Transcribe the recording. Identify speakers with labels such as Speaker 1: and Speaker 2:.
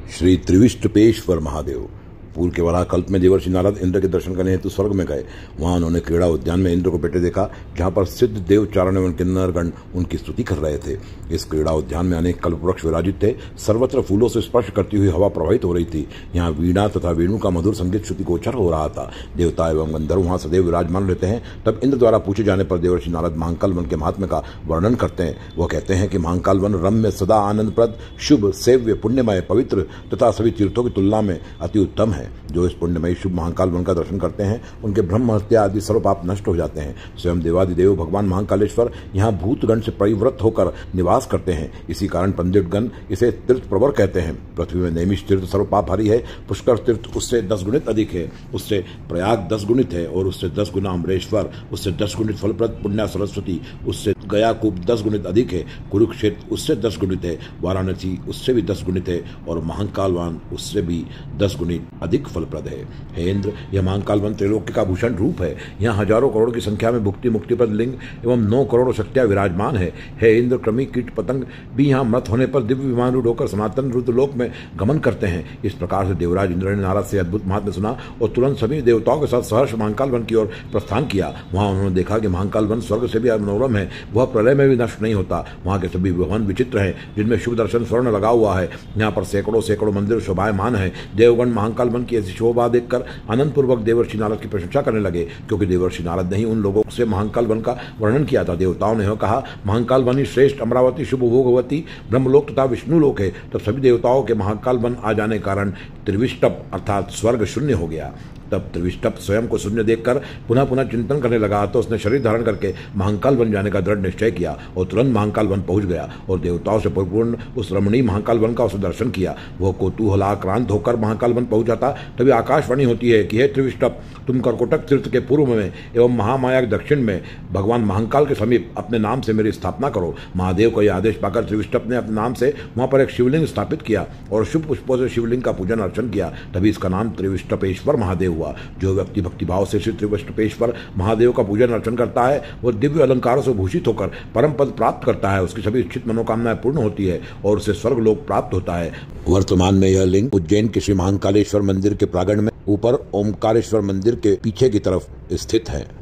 Speaker 1: श्री त्रिविष्टपेश्वर महादेव। पूर्व के वराह कल्प में देवर्षि नारद इंद्र के दर्शन करने हेतु स्वर्ग में गए। वहां उन्होंने क्रीड़ा उद्यान में इंद्र को बैठे देखा, जहां पर सिद्ध देव चारण एवं किन्नरगण उनकी स्तुति कर रहे थे। इस क्रीड़ा उद्यान में अनेक कल्प वृक्ष विराजित थे। सर्वत्र फूलों से स्पर्श करती हुई हवा प्रवाहित हो रही थी। यहाँ वीणा तथा वेणु का मधुर संगीत श्रुति गोचर हो रहा था। देवता एवं गंधर्व वहां सदैव विराजमान रहते हैं। तब इंद्र द्वारा पूछे जाने पर देवर्षि नारद महाकाल वन के महात्म्य का वर्णन करते हैं। वह कहते हैं कि महाकाल वन रम्य, सदा आनंदप्रद, शुभ, सेव्य, पुण्यमय, पवित्र तथा सभी तीर्थों की तुलना में अति उत्तम है। जो इस पुण्यमय शुभ महाकाल वन का दर्शन करते हैं, उनके ब्रह्म हत्या आदि सर्व पाप नष्ट हो जाते हैं। स्वयं देवादिदेव भगवान महाकालेश्वर यहाँ भूतगण से परिवृत होकर निवास करते हैं। इसी कारण पंडितगण इसे तीर्थ प्रवर कहते हैं। पृथ्वी में नैमिष तीर्थ सर्व पाप हरि है। पुष्कर तीर्थ उससे 10 गुणित अधिक है। उससे प्रयाग 10 गुणित है और उससे 10 गुना अमरेश्वर, उससे 10 गुणित फलप्रद पुण्या सरस्वती, उससे गया कूप 10 गुणित अधिक है। कुरुक्षेत्र उससे 10 गुणित है। वाराणसी उससे भी 10 गुणित है और महाकाल वन उससे भी 10 गुणित अधिक फलप्रद है। हे इंद्र, यह महाकाल वन त्रैलोक्य का भूषण रूप है। यहाँ हजारों करोड़ की संख्या में भुक्ति मुक्तिप्रद लिंग एवं 9 करोड़ शक्तियां विराजमान है। हे इंद्र, कृमि कीट पतंग भी यहाँ मृत होने पर दिव्य विमान रूढ़ होकर सनातन रुद्रलोक में गमन करते हैं। इस प्रकार से देवराज इंद्र ने नारद से अद्भुत महात्म्य सुना और तुरंत सभी देवताओं के साथ सहर्ष महाकाल वन की ओर प्रस्थान किया। वहां उन्होंने देखा कि महाकाल वन स्वर्ग से भी मनोरम है। वह प्रलय में भी नष्ट नहीं होता। वहां के सभी भवन विचित्र हैं, जिनमें शुभ दर्शन स्वर्ण लगा हुआ है। यहाँ पर सैकड़ों सैकड़ों मंदिर शोभायमान है। देवगण महाकाल वन की ऐसी शोभा देखकर आनंद पूर्वक देवर्षि नारद की प्रशंसा करने लगे, क्योंकि देवर्षि नारद ने ही उन लोगों से महाकाल वन का वर्णन किया था। देवताओं ने कहा, महाकाल वन ही श्रेष्ठ, अमरावती, शुभ, भोगवती, ब्रह्मलोक तथा विष्णु लोक है। तब सभी देवताओं के महाकाल वन आ जाने के कारण त्रिविष्टप अर्थात स्वर्ग शून्य हो गया। तब त्रिविष्टप स्वयं को शून्य देखकर पुनः पुनः चिंतन करने लगा, तो उसने शरीर धारण करके महाकाल वन जाने का दृढ़ निश्चय किया और तुरंत महाकाल वन पहुंच गया और देवताओं से परिपूर्ण उस रमणीय महाकाल वन का उसने दर्शन किया। वह कौतूहलाक्रांत होकर महाकाल वन पहुंच जाता। तभी आकाशवाणी होती है कि हे त्रिविष्टप, तुम कर्कोटक तीर्थ के पूर्व में एवं महामाया के दक्षिण में भगवान महाकाल के समीप अपने नाम से मेरी स्थापना करो। महादेव का यह आदेश पाकर त्रिविष्टप ने अपने नाम से वहां पर एक शिवलिंग स्थापित किया और शुभ पुष्पों से शिवलिंग का पूजन अर्चन किया। तभी इसका नाम त्रिविष्टपेश्वर महादेव हुआ। जो व्यक्ति भक्तिभाव से श्री त्रिविष्टपेश्वर महादेव का पूजन अर्चन करता है, वह दिव्य अलंकारों से भूषित होकर परम पद प्राप्त करता है। उसकी सभी इच्छित मनोकामनाएं पूर्ण होती है और उसे स्वर्ग लोक प्राप्त होता है। वर्तमान में यह लिंग उज्जैन के श्री महाकालेश्वर मंदिर के प्रांगण में ऊपर ओमकारेश्वर मंदिर के पीछे की तरफ स्थित है।